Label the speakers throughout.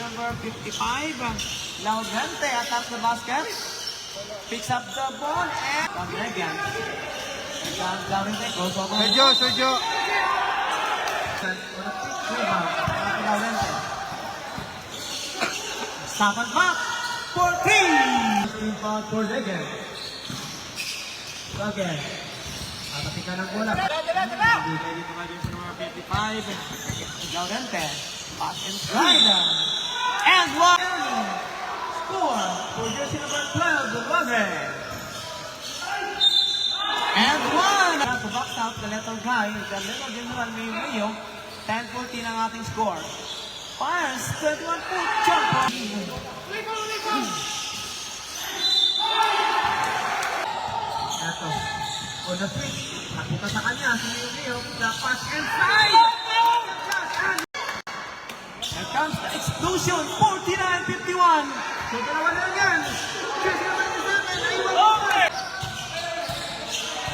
Speaker 1: number 55. Laudente attacks the basket. Picks up the ball and again. Laudente goes over.
Speaker 2: Sergio.
Speaker 1: Laudente. Stop and back. 14. For Again. Atapikan ng bola. Ready to mag number 55. Laudente. Pass and slide. And one. Score for jersey number 12, Love. And one. To box out the little guy, the little General Mayo. 10-14 ang ating score. Fires, 21-foot jump. Eto. On the switch. Napunta sa kanya. Si Mayo. The pass and slide. Here comes the explosion. 49-51. So, dalawa na yan. Jersey number 7. Naiwan.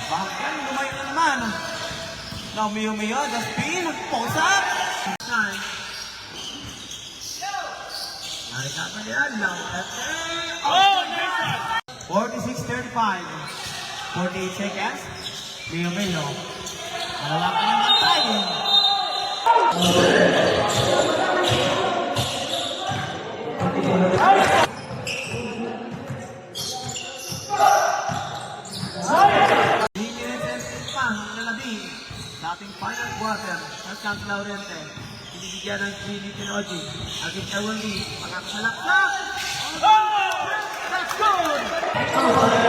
Speaker 1: Bakit lumayo na naman. Now, Mayo, the spin. Post up. Time. Narika pa yan. Oh, nice. 46-35. 48 seconds. Mayo. Malalakan ng bantay. Dating final quarter, Santos Laurente, binibigyan ng Gini Pinoji, aging Ewali, pangakasalaksak! That's good!